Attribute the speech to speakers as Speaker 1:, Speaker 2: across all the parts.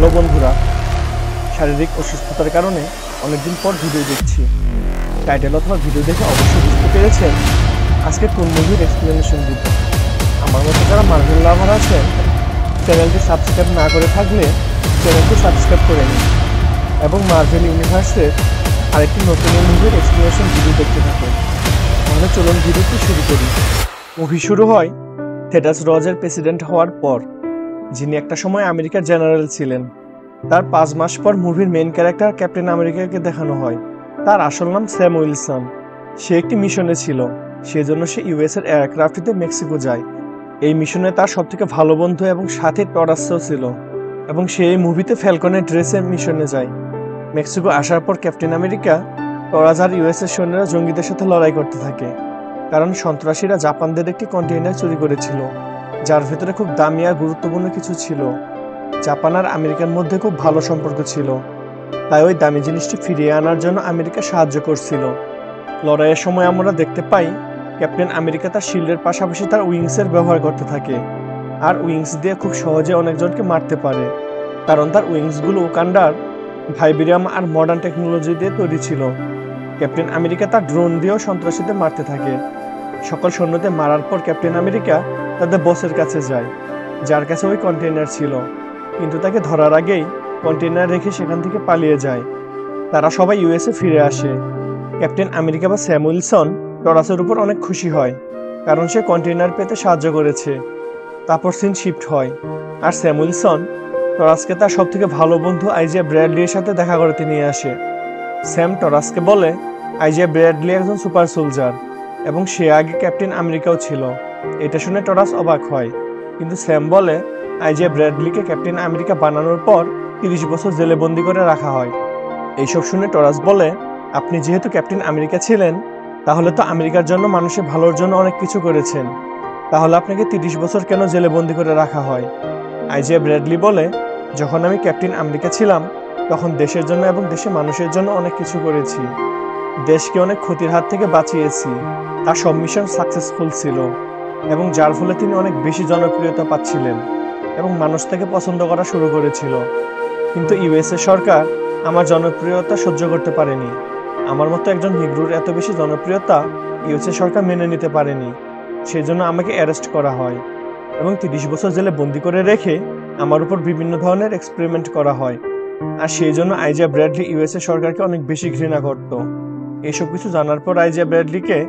Speaker 1: Hello বন্ধুরা, শারীরিক অসুস্থতার কারণে অনেকদিন পর ভিডিও দেখছি। টাইটেল অথবা ভিডিও দেখে অবশ্যই বুঝতে পেরেছেন আজকে কোন মুভির এক্সপ্লেনেশন দিব। আমার মতো যারা মার্ভেল লাভার আছেন, চ্যানেলটি সাবস্ক্রাইব না করে থাকলে চ্যানেলটি সাবস্ক্রাইব করে নিন এবং মার্ভেল ইউনিভার্সের আরেকটি নতুন মুভির এক্সপ্লেনেশন ভিডিও দেখতে থাকুন। তাহলে চলুন ভিডিওটি শুরু করি। মুভি শুরু হয় থেডাস রজের প্রেসিডেন্ট হওয়ার পর, যিনি একটা সময় আমেরিকার জেনারেল ছিলেন। তার 5 মাস পর মুভির মেইন ক্যারেক্টার ক্যাপ্টেন আমেরিকাকে দেখানো হয়। তার আসল নাম স্যাম উইলসন। সে একটি মিশনে ছিল, সেজন্য সে ইউএস এর এয়ারক্রাফটটিতে মেক্সিকো যায়। এই মিশনে তার সবথেকে ভালো বন্ধু এবং সাথে টরাসও ছিল, এবং সে এই মুভিতে ফ্যালকনের ড্রেসে মিশনে যায়। মেক্সিকো আসার পর ক্যাপ্টেন আমেরিকা, টরাস আর ইউএস এর সৈন্যরা জঙ্গিদের সাথে লড়াই করতে থাকে, কারণ সন্ত্রাসীরা জাপানদের একটি কন্টেইনার চুরি করেছিল, যার ভেতরে খুব দামি আর গুরুত্বপূর্ণ কিছু ছিল। জাপান আর আমেরিকার মধ্যে খুব ভালো সম্পর্ক ছিল, তাই ওই দামি জিনিসটি ফিরিয়ে আনার জন্য আমেরিকা সাহায্য করছিল। লড়াইয়ের সময় আমরা দেখতে পাই ক্যাপ্টেন আমেরিকা তার শিল্ডের পাশাপাশি তার উইংসের ব্যবহার করতে থাকে, আর উইংস দিয়ে খুব সহজে অনেকজনকে মারতে পারে, কারণ তার উইংসগুলো ওয়াকান্ডার ভাইব্রেনিয়াম আর মডার্ন টেকনোলজি দিয়ে তৈরি ছিল। ক্যাপ্টেন আমেরিকা তার ড্রোন দিয়েও সন্ত্রাসীদের মারতে থাকে। সকল সৈন্যদের মারার পর ক্যাপ্টেন আমেরিকা তাদের বসের কাছে যায়, যার কাছে ওই কন্টেইনার ছিল, কিন্তু তাকে ধরার আগেই কন্টেইনার রেখে সেখান থেকে পালিয়ে যায়। তারা সবাই ইউএসএ ফিরে আসে। ক্যাপ্টেন আমেরিকা বা স্যাম উইলসন টরাসের উপর অনেক খুশি হয়, কারণ সে কন্টেইনার পেতে সাহায্য করেছে। তারপর সিন শিফট হয়, আর স্যাম উইলসন টরাসকে তার সবথেকে ভালো বন্ধু আইজিয়া ব্র্যাডলির সাথে দেখা করতে নিয়ে আসে। স্যাম টরাসকে বলে আইজিয়া ব্র্যাডলি একজন সুপার সোলজার, এবং সে আগে ক্যাপ্টেন আমেরিকাও ছিল। এটা শুনে টরাস অবাক হয়, কিন্তু স্যাম বলে আইজিয়া ব্র্যাডলিকে ক্যাপ্টেন আমেরিকা বানানোর পর 30 বছর জেলে বন্দি করে রাখা হয়। এইসব শুনে টরাস বলে, আপনি যেহেতু ক্যাপ্টেন আমেরিকা ছিলেন, তাহলে তো আমেরিকার জন্য, মানুষের ভালোর জন্য অনেক কিছু করেছেন, তাহলে আপনাকে 30 বছর কেন জেলে বন্দি করে রাখা হয়? আইজিয়া ব্র্যাডলি বলে, যখন আমি ক্যাপ্টেন আমেরিকা ছিলাম, তখন দেশের জন্য এবং দেশের মানুষের জন্য অনেক কিছু করেছি। দেশকে অনেক ক্ষতির হাত থেকে বাঁচিয়েছি। তার সব মিশন সাকসেসফুল ছিল, এবং যার ফলে তিনি অনেক বেশি জনপ্রিয়তা পাচ্ছিলেন এবং মানুষ তাকে পছন্দ করা শুরু করেছিল। কিন্তু ইউএসএ সরকার আমার জনপ্রিয়তা সহ্য করতে পারেনি। আমার মতো একজন নিগ্রোর এত বেশি জনপ্রিয়তা ইউএসএ সরকার মেনে নিতে পারেনি। সেজন্য আমাকে অ্যারেস্ট করা হয় এবং 30 বছর জেলে বন্দি করে রেখে আমার উপর বিভিন্ন ধরনের এক্সপেরিমেন্ট করা হয়। আর সেই জন্য আইজিয়া ব্র্যাডলি ইউএসএ সরকারকে অনেক বেশি ঘৃণা করত। এইসব কিছু জানার পর আইজিয়া ব্র্যাডলিকে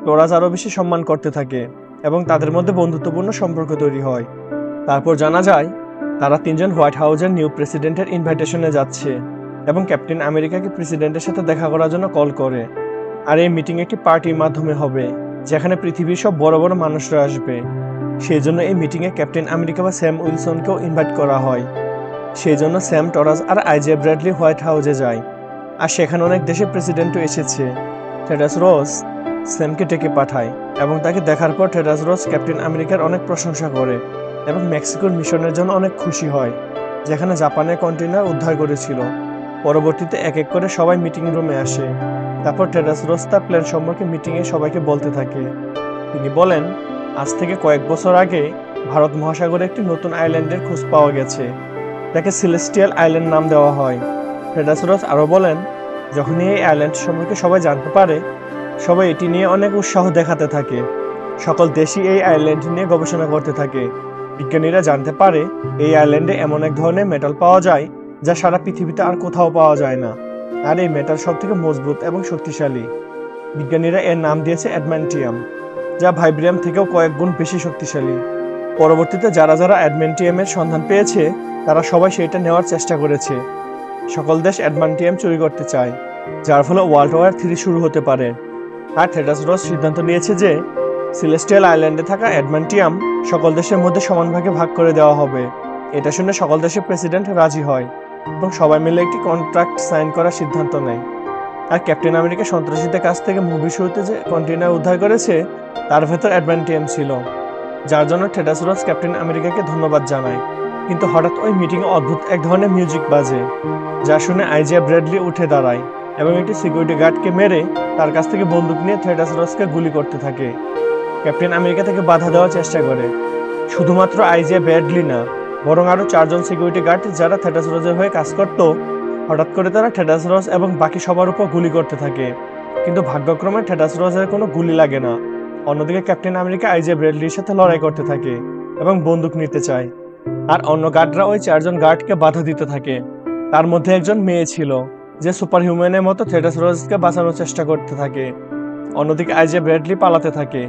Speaker 1: টরাস আরও বেশি সম্মান করতে থাকে, এবং তাদের মধ্যে বন্ধুত্বপূর্ণ সম্পর্ক তৈরি হয়। তারপর জানা যায় তারা 3 জন হোয়াইট হাউসের নিউ প্রেসিডেন্টের ইনভাইটেশনে যাচ্ছে, এবং ক্যাপ্টেন আমেরিকাকে প্রেসিডেন্টের সাথে দেখা করার জন্য কল করে। আর এই মিটিং একটি পার্টির মাধ্যমে হবে, যেখানে পৃথিবীর সব বড় বড় মানুষরা আসবে। সেই জন্য এই মিটিংয়ে ক্যাপ্টেন আমেরিকা বা স্যাম উইলসনকেও ইনভাইট করা হয়। সেই জন্য স্যাম, টরাস আর আইজিয়া ব্র্যাডলি হোয়াইট হাউসে যায়, আর সেখানে অনেক দেশের প্রেসিডেন্টও এসেছে। থেডাস রজ স্যামকে ডেকে পাঠায়, এবং তাকে দেখার পর থেডাস রজ ক্যাপ্টেন আমেরিকার অনেক প্রশংসা করে এবং মেক্সিকোর মিশনের জন্য অনেক খুশি হয়, যেখানে জাপানের কন্টেইনার উদ্ধার করেছিল। পরবর্তীতে এক এক করে সবাই মিটিং রুমে আসে। তারপর থেডাস রজ তার প্ল্যান সম্পর্কে মিটিংয়ে সবাইকে বলতে থাকে। তিনি বলেন, আজ থেকে কয়েক বছর আগে ভারত মহাসাগরে একটি নতুন আইল্যান্ডের খোঁজ পাওয়া গেছে, তাকে সেলেস্টিয়াল আইল্যান্ড নাম দেওয়া হয়। থেডাস রজ আরও বলেন, যখনই এই আইল্যান্ড সম্পর্কে সবাই জানতে পারে, সবাই এটি নিয়ে অনেক উৎসাহ দেখাতে থাকে। সকল দেশই এই আইল্যান্ড নিয়ে গবেষণা করতে থাকে। বিজ্ঞানীরা জানতে পারে এই আইল্যান্ডে এমন এক ধরনের মেটাল পাওয়া যায় যা সারা পৃথিবীতে আর কোথাও পাওয়া যায় না, আর এই মেটাল সব থেকে মজবুত এবং শক্তিশালী। বিজ্ঞানীরা এর নাম দিয়েছে অ্যাডম্যান্টিয়াম, যা ভাইব্রেনিয়াম থেকেও কয়েক গুণ বেশি শক্তিশালী। পরবর্তীতে যারা যারা অ্যাডম্যান্টিয়ামের সন্ধান পেয়েছে, তারা সবাই সেটা নেওয়ার চেষ্টা করেছে। সকল দেশ অ্যাডম্যান্টিয়াম চুরি করতে চায়, যার ফলে ওয়ার্ল্ড ওয়ার 3 শুরু হতে পারে। আর থেডাস রজ সিদ্ধান্ত নিয়েছে যে সেলেস্টিয়াল আইল্যান্ডে থাকা অ্যাডম্যান্টিয়াম সকল দেশের মধ্যে সমান ভাগে ভাগ করে দেওয়া হবে। এটা শুনে সকল দেশের প্রেসিডেন্ট রাজি হয়, এবং সবাই মিলে একটি কন্ট্রাক্ট সাইন করার সিদ্ধান্ত নেয়। আর ক্যাপ্টেন আমেরিকা সন্ত্রাসীদের কাছ থেকে মুভি শুরুতে যে কন্টেইনার উদ্ধার করেছে, তার ভেতর অ্যাডম্যান্টিয়াম ছিল, যার জন্য থেডাস রজ ক্যাপ্টেন আমেরিকাকে ধন্যবাদ জানায়। কিন্তু হঠাৎ ওই মিটিংয়ে অদ্ভুত এক ধরনের মিউজিক বাজে, যা শুনে আইজিয়া ব্র্যাডলি উঠে দাঁড়ায় এবং একটি সিকিউরিটি গার্ডকে মেরে তার কাছ থেকে বন্দুক নিয়ে থেডাস রজকে গুলি করতে থাকে। ক্যাপ্টেন আমেরিকা থেকে বাধা দেওয়ার চেষ্টা করে। শুধুমাত্র আইজিয়া ব্র্যাডলি না, বরং আরো 4জন সিকিউরিটি গার্ড যারা থেটাস রোজের হয়ে কাজ করত, হঠাৎ করে তারা থেটাস রোজ এবং বাকি সবার উপর গুলি করতে থাকে। কিন্তু ভাগ্যক্রমে থেটাস রোজের কোনো গুলি লাগে না। অন্যদিকে ক্যাপ্টেন আমেরিকা আইজে ব্র্যাডলির সাথে লড়াই করতে থাকে এবং বন্দুক নিতে চায়। আর অন্য গার্ডরা ওই 4জন গার্ডকে বাধা দিতে থাকে। তার মধ্যে একজন মেয়ে ছিল যে সুপার হিউম্যানের মতো থেটাস রোজকে বাঁচানোর চেষ্টা করতে থাকে। অন্যদিকে আইজে ব্র্যাডলি পালাতে থাকে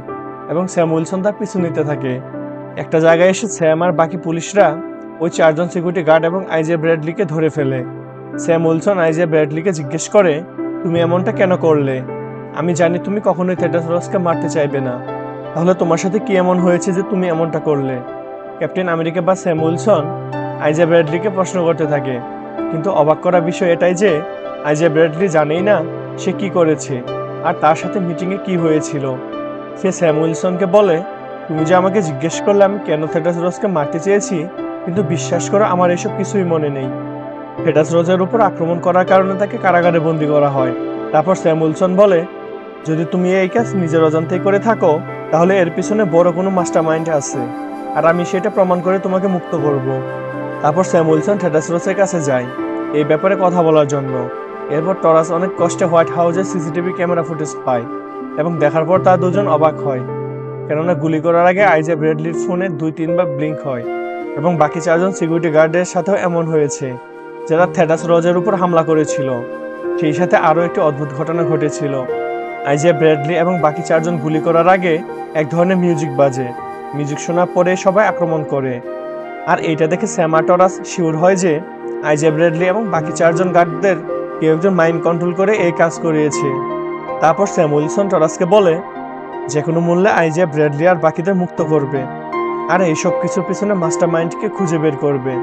Speaker 1: এবং স্যাম উইলসন তার পিছু নিতে থাকে। একটা জায়গায় এসে স্যাম আর বাকি পুলিশরা ওই 4জন সিকিউরিটি গার্ড এবং আইজে ব্র্যাডলিকে ধরে ফেলে। স্যাম উইলসন আইজে ব্র্যাডলিকে জিজ্ঞেস করে, তুমি এমনটা কেন করলে? আমি জানি তুমি কখনোই থেটাস রোজকে মারতে চাইবে না, তাহলে তোমার সাথে কি এমন হয়েছে যে তুমি এমনটা করলে? ক্যাপ্টেন আমেরিকা বা স্যাম উইলসন আইজে ব্র্যাডলিকে প্রশ্ন করতে থাকে। কিন্তু অবাক করা বিষয় এটাই যে আইজে ব্র্যাডলি জানেই না সে কি করেছে আর তার সাথে মিটিংয়ে কি হয়েছিল। সে স্যাম উইলসনকে বলে, তুমি যে আমাকে জিজ্ঞেস করলে আমি কেন থেটাস রোজকে মারতে চেয়েছি, কিন্তু বিশ্বাস করো আমার এসব কিছুই মনে নেই। থেটাস রোজের উপর আক্রমণ করার কারণে তাকে কারাগারে বন্দী করা হয়। তারপর স্যাম উইলসন বলে, যদি তুমি এই কাজ নিজের অজান্তেই করে থাকো তাহলে এর পিছনে বড় কোনো মাস্টারমাইন্ড আছে, আর আমি সেটা প্রমাণ করে তোমাকে মুক্ত করব। তারপর স্যাম উইলসন থেটাস রোজের কাছে যায় এই ব্যাপারে কথা বলার জন্য। এরপর টরাস অনেক কষ্টে হোয়াইট হাউসের সিসিটিভি ক্যামেরা ফুটেজ পায় এবং দেখার পর তারা দুজন অবাক হয়, কেননা গুলি করার আগে আইজে ব্র্যাডলির ফোনে 2-3 বার ব্লিঙ্ক হয় এবং বাকি 4জন সিকিউরিটি গার্ডের সাথেও এমন হয়েছে যারা থেটাস রোজের উপর হামলা করেছিল। সেই সাথে আরও একটি অদ্ভুত ঘটনা ঘটেছিল। আইজে ব্র্যাডলি এবং বাকি 4জন গুলি করার আগে এক ধরনের মিউজিক বাজে। মিউজিক শোনার পরে সবাই আক্রমণ করে। আর এইটা দেখে স্যাম আর টরাস শিওর হয় যে আইজে ব্র্যাডলি এবং বাকি 4জন গার্ডদের কেউ একজন মাইন্ড কন্ট্রোল করে এই কাজ করিয়েছে। তারপর স্যাম উইলসন টরাসকে বলে যে কোনো মূল্যে আইজে ব্র্যাডলি আর বাকিদের মুক্ত করবে আর এইসব কিছুর পিছনে মাস্টার মাইন্ডকে খুঁজে বের করবে।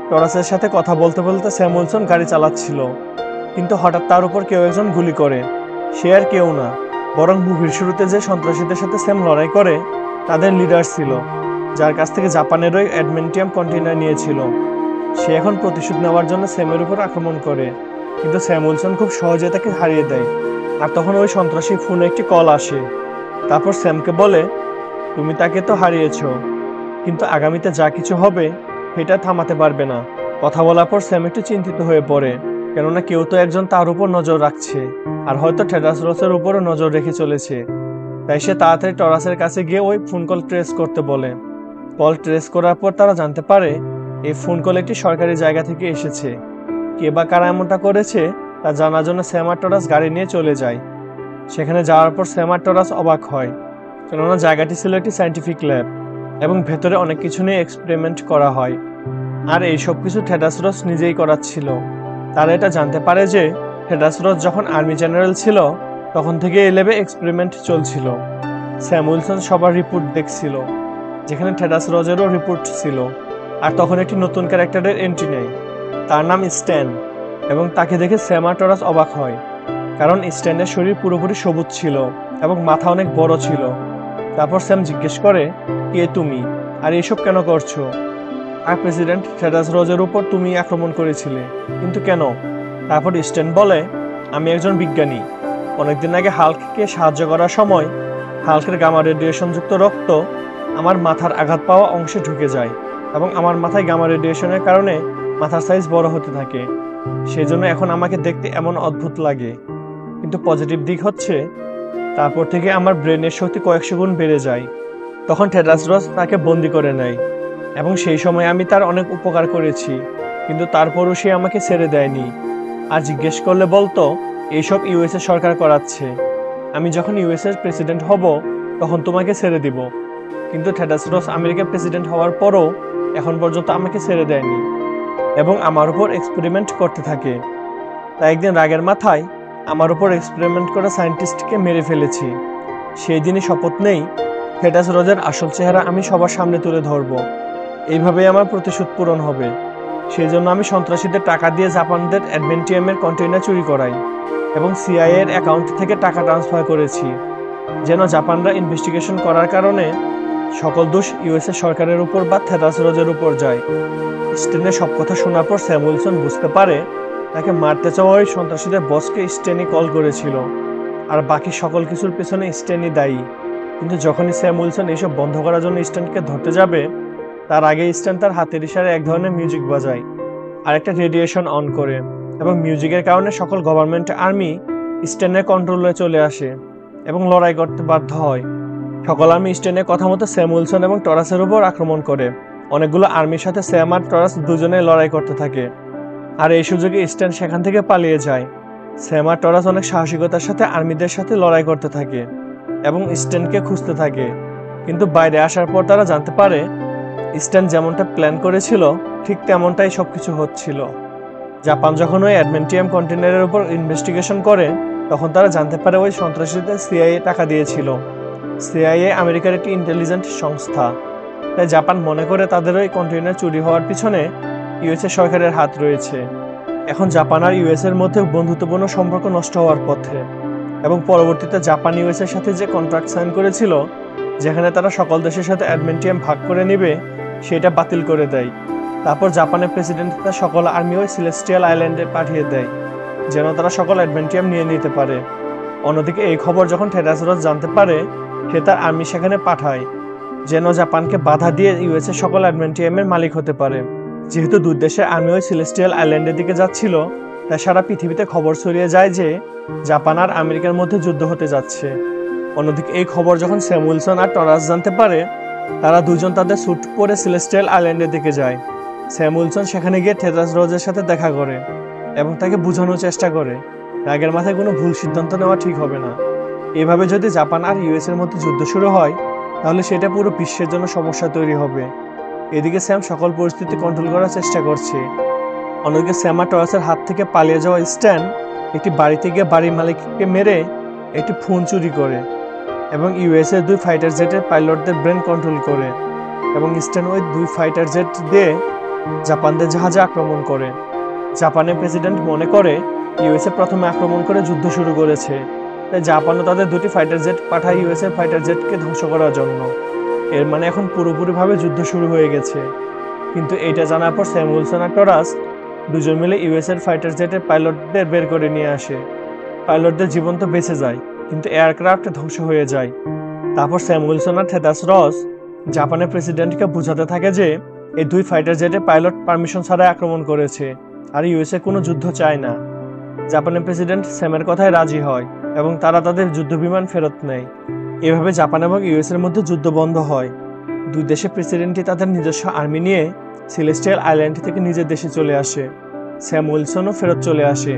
Speaker 1: টরাসের সাথে কথা বলতে বলতে স্যাম উইলসন গাড়ি চালাচ্ছিল, কিন্তু হঠাৎ তার উপর কেউ একজন গুলি করে। সে আর কেউ না, বরং মুভির শুরুতে যে সন্ত্রাসীদের সাথে স্যাম লড়াই করে তাদের লিডার ছিল, যার কাছ থেকে জাপানের ওই অ্যাডমেন্টিয়াম কন্টেইনার নিয়েছিল। সে এখন প্রতিশোধ নেওয়ার জন্য স্যামের উপর আক্রমণ করে, কিন্তু স্যাম উইলসন খুব সহজে তাকে হারিয়ে দেয়। আর তখন ওই সন্ত্রাসী ফোনে একটি কল আসে। তারপর স্যামকে বলে, তুমি তাকে তো হারিয়েছ, কিন্তু আগামীতে যা কিছু হবে সেটা থামাতে পারবে না। কথা বলার পর স্যাম একটু চিন্তিত হয়ে পড়ে, কেননা কেউ তো একজন তার উপর নজর রাখছে, আর হয়তো থেটাস রোজের উপরও নজর রেখে চলেছে। তাই সে তাড়াতাড়ি টরাসের কাছে গিয়ে ওই ফোন কল ট্রেস করতে বলে। কল ট্রেস করার পর তারা জানতে পারে এই ফোন কল একটি সরকারি জায়গা থেকে এসেছে। কে বা কারা এমনটা করেছে তা জানার জন্য স্যাম আর টরাস গাড়ি নিয়ে চলে যায়। সেখানে যাওয়ার পর স্যাম আর টরাস অবাক হয়, কেননা জায়গাটি ছিল একটি সায়েন্টিফিক ল্যাব এবং ভেতরে অনেক কিছু নিয়ে এক্সপেরিমেন্ট করা হয়। আর এই সব কিছু থেটাস রোজ নিজেই করাচ্ছিল। তারা এটা জানতে পারে যে থেটাস রোজ যখন আর্মি জেনারেল ছিল তখন থেকে এই ল্যাবে এক্সপেরিমেন্ট চলছিল। স্যাম উইলসন সবার রিপোর্ট দেখছিল, যেখানে থেটাস রোজেরও রিপোর্ট ছিল। আর তখন একটি নতুন ক্যারেক্টারের এন্ট্রি নেয়, তার নাম স্ট্যান, এবং তাকে দেখে স্যাম আর টরাস অবাক হয়, কারণ স্ট্যানের শরীর পুরোপুরি সবুজ ছিল এবং মাথা অনেক বড় ছিল। তারপর স্যাম জিজ্ঞেস করে, কে তুমি আর এসব কেন করছো? আর প্রেসিডেন্ট থেটাস রোজের উপর তুমি আক্রমণ করেছিলে, কিন্তু কেন? তারপর স্ট্যান বলে, আমি একজন বিজ্ঞানী। অনেকদিন আগে হাল্ককে সাহায্য করার সময় হাল্কের গামা রেডিয়েশনযুক্ত রক্ত আমার মাথার আঘাত পাওয়া অংশে ঢুকে যায় এবং আমার মাথায় গামা রেডিয়েশনের কারণে মাথার সাইজ বড় হতে থাকে। সেই জন্য এখন আমাকে দেখতে এমন অদ্ভুত লাগে। কিন্তু পজিটিভ দিক হচ্ছে তারপর থেকে আমার ব্রেনের শক্তি কয়েকশো গুণ বেড়ে যায়। তখন থেটাস রোজ তাকে বন্দি করে নেয় এবং সেই সময় আমি তার অনেক উপকার করেছি, কিন্তু তারপরও সে আমাকে ছেড়ে দেয়নি। আর জিজ্ঞেস করলে বলতো এইসব ইউএসএ সরকার করাচ্ছে, আমি যখন ইউএসএর প্রেসিডেন্ট হব তখন তোমাকে ছেড়ে দিব। কিন্তু থেটাস রোজ আমেরিকার প্রেসিডেন্ট হওয়ার পরও এখন পর্যন্ত আমাকে ছেড়ে দেয়নি এবং আমার উপর এক্সপেরিমেন্ট করতে থাকে। তাই একদিন রাগের মাথায় আমার উপর এক্সপেরিমেন্ট করা সায়েন্টিস্টকে মেরে ফেলেছি। সেই দিনই শপথ নেই থেটাস রোজের আসল চেহারা আমি সবার সামনে তুলে ধরব। এইভাবেই আমার প্রতিশোধ পূরণ হবে। সেই জন্য আমি সন্ত্রাসীদের টাকা দিয়ে জাপানদের অ্যাডমেন্টিয়ামের কন্টেইনার চুরি করাই এবং সিআইএ এর অ্যাকাউন্ট থেকে টাকা ট্রান্সফার করেছি, যেন জাপানরা ইনভেস্টিগেশন করার কারণে সকল দোষ ইউএসএ সরকারের উপর বা থেটাস রোজের উপর যায়। স্টেনের সব কথা শোনার পর স্যাম উইলসন বুঝতে পারে তাকে মারতে চাওয়া ওই সন্ত্রাসীদের বসকে স্টেনি কল করেছিল, আর বাকি সকল কিছুর পেছনে স্টেনই দায়ী। কিন্তু যখনই স্যাম উইলসন এইসব বন্ধ করার জন্য স্টেনকে ধরতে যাবে তার আগে স্ট্যান তার হাতের ইশারায় এক ধরনের মিউজিক বাজায় আর একটা রেডিয়েশন অন করে, এবং মিউজিকের কারণে সকল গভর্নমেন্ট আর্মি স্ট্যানের কন্ট্রোলে চলে আসে এবং লড়াই করতে বাধ্য হয়। সকল আর্মি স্ট্যানের কথা মতো স্যাম উইলসন এবং টরাসের উপর আক্রমণ করে। অনেকগুলো আর্মির সাথে স্যাম আর টরাস দুজনেই লড়াই করতে থাকে, আর এই সুযোগে স্ট্যান সেখান থেকে পালিয়ে যায়। স্যাম আর টরাস অনেক সাহসিকতার সাথে আর্মিদের সাথে লড়াই করতে থাকে এবং স্ট্যানকে খুঁজতে থাকে, কিন্তু বাইরে আসার পর তারা জানতে পারে স্ট্যান যেমনটা প্ল্যান করেছিল ঠিক তেমনটাই সবকিছু হচ্ছিল। জাপান যখন ওই অ্যাডমেন্টিয়াম কন্টেনারের উপর ইনভেস্টিগেশন করে, তখন তারা জানতে পারে ওই সন্ত্রাসীদের সিআইএ টাকা দিয়েছিল। সিআইএ আমেরিকার একটি ইন্টেলিজেন্ট সংস্থা, তাই জাপান মনে করে তাদের ওই কন্টেনার চুরি হওয়ার পিছনে ইউএসএ সরকারের হাত রয়েছে। এখন জাপান আর ইউএসএর মধ্যে বন্ধুত্বপূর্ণ সম্পর্ক নষ্ট হওয়ার পথে, এবং পরবর্তীতে জাপান ইউএসএর সাথে যে কন্ট্রাক্ট সাইন করেছিল, যেখানে তারা সকল দেশের সাথে অ্যাডমেন্টিয়াম ভাগ করে নেবে, সেটা বাতিল করে দেয়। তারপর জাপানের প্রেসিডেন্ট তার সকল আর্মি ওই সেলেস্টিয়াল আইল্যান্ডে পাঠিয়ে দেয়, যেন তারা সকল অ্যাডমেন্টিয়াম নিয়ে নিতে পারে। অন্যদিকে এই খবর যখন টেরাস রস জানতে পারে, সে তার আর্মি সেখানে পাঠায়, যেন জাপানকে বাধা দিয়ে ইউএসএ সকল অ্যাডমেন্টিয়ামের মালিক হতে পারে। যেহেতু দুই দেশের আর্মি ওই সেলেস্টিয়াল আইল্যান্ডের দিকে যাচ্ছিল, তাই সারা পৃথিবীতে খবর ছড়িয়ে যায় যে জাপান আর আমেরিকার মধ্যে যুদ্ধ হতে যাচ্ছে। অন্যদিকে এই খবর যখন স্যাম উইলসন আর টরাস জানতে পারে, তারা দুজন তাদের স্যুট পরে সেলেস্টিয়াল আইল্যান্ডের দিকে যায়। স্যাম উইলসন সেখানে গিয়ে টেরাস রোজের সাথে দেখা করে এবং তাকে বোঝানোর চেষ্টা করে রাগের মাথায় কোনো ভুল সিদ্ধান্ত নেওয়া ঠিক হবে না। এভাবে যদি জাপান আর ইউএস এর মধ্যে যুদ্ধ শুরু হয়, তাহলে সেটা পুরো বিশ্বের জন্য সমস্যা তৈরি হবে। এদিকে স্যাম সকল পরিস্থিতি কন্ট্রোল করার চেষ্টা করছে। অন্যদিকে স্যাম আর টরাসের হাত থেকে পালিয়ে যাওয়া স্ট্যান একটি বাড়িতে গিয়ে বাড়ির মালিককে মেরে একটি ফোন চুরি করে এবং ইউএসএ 2 ফাইটার জেটের পাইলটদের ব্রেন কন্ট্রোল করে, এবং স্ট্যান ওই 2 ফাইটার জেট দিয়ে জাপানদের জাহাজে আক্রমণ করে। জাপানের প্রেসিডেন্ট মনে করে ইউএসএ প্রথমে আক্রমণ করে যুদ্ধ শুরু করেছে, তাই জাপানও তাদের 2টি ফাইটার জেট পাঠায় ইউএসএ ফাইটার জেটকে ধ্বংস করার জন্য। এর মানে এখন পুরোপুরিভাবে যুদ্ধ শুরু হয়ে গেছে। কিন্তু এইটা জানার পর স্যাম উইলসন আর টরাস দুজন মিলে ইউএসএর ফাইটার জেটের পাইলটদের বের করে নিয়ে আসে। পাইলটদের জীবন তো বেঁচে যায়, কিন্তু এয়ারক্রাফট ধ্বংস হয়ে যায়। তারপর স্যাম উইলসন আর টেরাস রস জাপানের প্রেসিডেন্টকে বোঝাতে থাকে যে এই 2 ফাইটার জেটের পাইলট পারমিশন ছাড়াই আক্রমণ করেছে, আর ইউএসএ কোনো যুদ্ধ চায় না। জাপানের প্রেসিডেন্ট স্যামের কথায় রাজি হয় এবং তারা তাদের যুদ্ধ বিমান ফেরত নেয়। এভাবে জাপান এবং ইউএস এর মধ্যে যুদ্ধ বন্ধ হয়। দুই দেশের প্রেসিডেন্টই তাদের নিজস্ব আর্মি নিয়ে সেলেস্টিয়াল আইল্যান্ড থেকে নিজের দেশে চলে আসে। স্যাম উইলসনও ফেরত চলে আসে,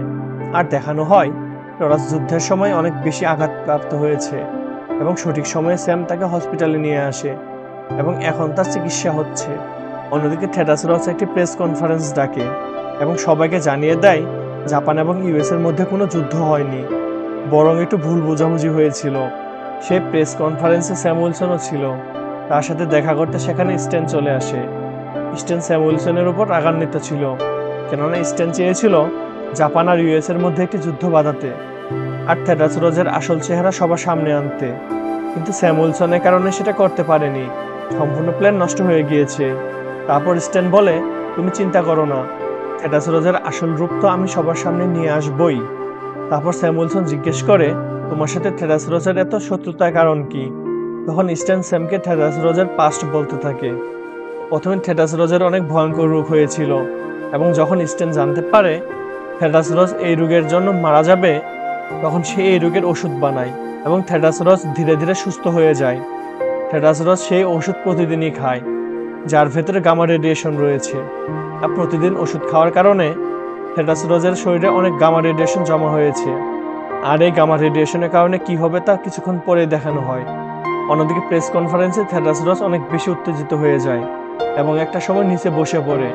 Speaker 1: আর দেখানো হয় টরাস যুদ্ধের সময় অনেক বেশি আঘাতপ্রাপ্ত হয়েছে এবং সঠিক সময়ে স্যাম তাকে হসপিটালে নিয়ে আসে এবং এখন তার চিকিৎসা হচ্ছে। অন্যদিকে টেরাস রস একটি প্রেস কনফারেন্স ডাকে এবং সবাইকে জানিয়ে দেয় জাপান এবং ইউএস এর মধ্যে কোনো যুদ্ধ হয়নি, বরং একটু ভুল বোঝাবুঝি হয়েছিল। সেই প্রেস কনফারেন্সে স্যাম উইলসনও ছিল। তার সাথে দেখা করতে সেখানে স্ট্যান চলে আসে। স্ট্যান স্যাম উইলসনের উপর রাগান্বিত ছিল, কেননা স্ট্যান চেয়েছিল জাপান আর ইউএস এর মধ্যে একটি যুদ্ধ বাঁধাতে আর টেরাস রোজের আসল চেহারা সবার সামনে আনতে, কিন্তু স্যাম উইলসনের কারণে সেটা করতে পারেনি। সম্পূর্ণ প্ল্যান নষ্ট হয়ে গিয়েছে। তারপর স্ট্যান বলে, তুমি চিন্তা করো না, টেরাস রোজের আসল রূপ তো আমি সবার সামনে নিয়ে আসবই। তারপর স্যাম উইলসন জিজ্ঞেস করে, তোমার সাথে টেরাস রোজের এত শত্রুতার কারণ কি? তখন স্ট্যান স্যামকে টেরাস রোজের পাস্ট বলতে থাকে। প্রথমে টেরাস রোজের অনেক ভয়ঙ্কর রোগ হয়েছিল, এবং যখন স্ট্যান জানতে পারে টেরাস রোজ এই রোগের জন্য মারা যাবে, তখন সে এই রোগের ওষুধ বানায় এবং টেরাস রোজ ধীরে ধীরে সুস্থ হয়ে যায়। টেরাস রোজ সেই ওষুধ প্রতিদিনই খায়, যার ভেতরে গামা রেডিয়েশন রয়েছে, আর প্রতিদিন ওষুধ খাওয়ার কারণে টেরাস রোজের শরীরে অনেক গামা রেডিয়েশন জমা হয়েছে, আর এই গামা রেডিয়েশনের কারণে কি হবে তা কিছুক্ষণ পরে দেখানো হয়। অন্যদিকে প্রেস কনফারেন্সে টেরাস রোজ অনেক বেশি উত্তেজিত হয়ে যায় এবং একটা সময় নিচে বসে পড়ে।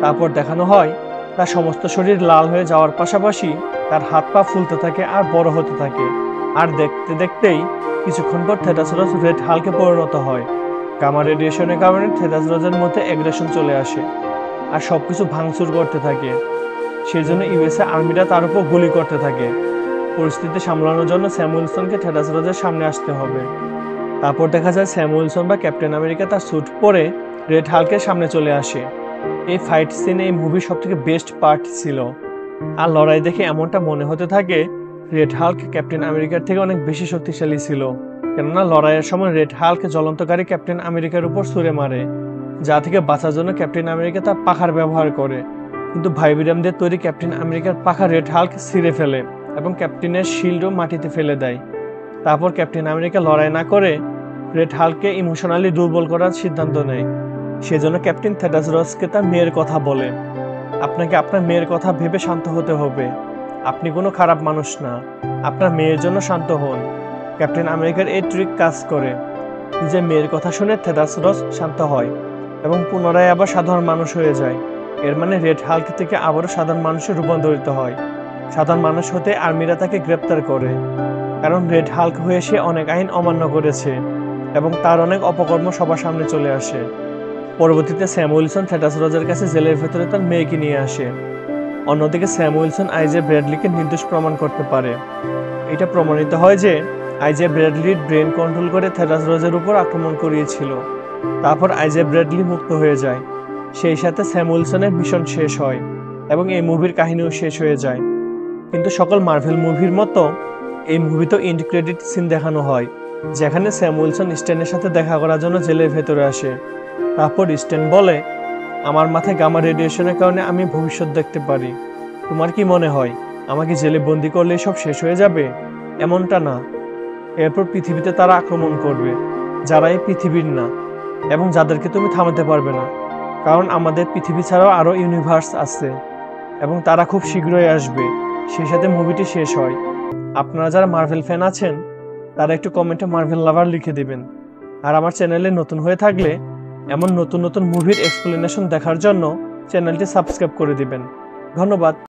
Speaker 1: তারপর দেখানো হয় তার সমস্ত শরীর লাল হয়ে যাওয়ার পাশাপাশি তার হাত পা ফুলতে থাকে আর বড় হতে থাকে, আর দেখতে দেখতেই কিছুক্ষণ পর টেরাস রোজ রেড হাল্কে পরিণত হয়। গামা রেডিয়েশনের কারণে টেরাস রোজের মধ্যে অ্যাগ্রেশন চলে আসে আর সবকিছু ভাঙচুর করতে থাকে। সেই জন্য ইউএসএ আর্মিরা তার উপর গুলি করতে থাকে। পরিস্থিতি সামলানোর জন্য স্যাম উইলসনকে টেরাস রোজের সামনে আসতে হবে। তারপর দেখা যায় স্যাম উইলসন বা ক্যাপ্টেন আমেরিকা তার স্যুট পরে রেড হাল্কের সামনে চলে আসে। এই ফাইট সিনে এই মুভির সবথেকে বেস্ট পার্ট ছিল, আর লড়াই দেখে এমনটা মনে হতে থাকে রেড হাল্ক ক্যাপ্টেন আমেরিকার থেকে অনেক বেশি শক্তিশালী ছিল, কেননা লড়াইয়ের সময় রেড হাল্ক জ্বলন্তকারী ক্যাপ্টেন আমেরিকার উপর ছুঁড়ে মারে। যা থেকে বাঁচার জন্য ক্যাপ্টেন আমেরিকা তার পাখার ব্যবহার করে, কিন্তু ভাইব্রানিয়াম তৈরি ক্যাপ্টেন আমেরিকার পাখা রেড হাল্ক ছিঁড়ে ফেলে এবং ক্যাপ্টেনের শিল্ডও মাটিতে ফেলে দেয়। তারপর ক্যাপ্টেন আমেরিকা লড়াই না করে রেড হাল্ককে ইমোশনালি দুর্বল করার সিদ্ধান্ত নেয়। সেজন্য ক্যাপ্টেন থেডাস রসকে তার মেয়ের কথা বলে, আপনাকে আপনার মেয়ের কথা ভেবে শান্ত হতে হবে, আপনি কোনো খারাপ মানুষ না, আপনার মেয়ের জন্য শান্ত হন। ক্যাপ্টেন আমেরিকার এই ট্রিক কাজ করে। নিজের মেয়ের কথা শুনে থেডাস রস শান্ত হয় এবং পুনরায় আবার সাধারণ মানুষ হয়ে যায়। এর মানে রেড হাল্ক থেকে আবারও সাধারণ মানুষে রূপান্তরিত হয়। সাধারণ মানুষ হতে আর্মিরা তাকে গ্রেপ্তার করে, কারণ রেড হাল্ক হয়ে সে অনেক আইন অমান্য করেছে এবং তার অনেক অপকর্ম সবার সামনে চলে আসে। পরবর্তীতে স্যাম উইলসন থেডাস রসের কাছে জেলের ভেতরে তার মেয়েকে নিয়ে আসে। অন্যদিকে স্যাম উইলসন আইজে ব্র্যাডলিকে নির্দোষ প্রমাণ করতে পারে। এটা প্রমাণিত হয় যে আইজে ব্র্যাডলির ব্রেন কন্ট্রোল করে থেডাস রসের উপর আক্রমণ করিয়েছিল। তারপর আইজে ব্র্যাডলি মুক্ত হয়ে যায়। সেই সাথে স্যাম উইলসনের মিশন শেষ হয় এবং এই মুভির কাহিনীও শেষ হয়ে যায়। কিন্তু সকল মার্ভেল মুভির মতো এই মুভিতেও এন্ড ক্রেডিট সিন দেখানো হয়, যেখানে স্যাম উইলসন স্ট্যানের সাথে দেখা করার জন্য জেলের ভেতরে আসে। তারপর স্ট্যান বলে, আমার মাথায় গামা রেডিয়েশনের কারণে আমি ভবিষ্যৎ দেখতে পারি। তোমার কি মনে হয় আমাকে জেলে বন্দি করলে সব শেষ হয়ে যাবে? এমনটা না। এরপর পৃথিবীতে তারা আক্রমণ করবে, যারা এই পৃথিবীর না এবং যাদেরকে তুমি থামাতে পারবে না, কারণ আমাদের পৃথিবী ছাড়াও আরও ইউনিভার্স আছে এবং তারা খুব শীঘ্রই আসবে। সেই সাথে মুভিটি শেষ হয়। আপনারা যারা মার্ভেল ফ্যান আছেন তারা একটু কমেন্টে মার্ভেল লাভার লিখে দিবেন। আর আমার চ্যানেলে নতুন হয়ে থাকলে এমন নতুন নতুন মুভির এক্সপ্লেনেশন দেখার জন্য চ্যানেলটি সাবস্ক্রাইব করে দিবেন। ধন্যবাদ।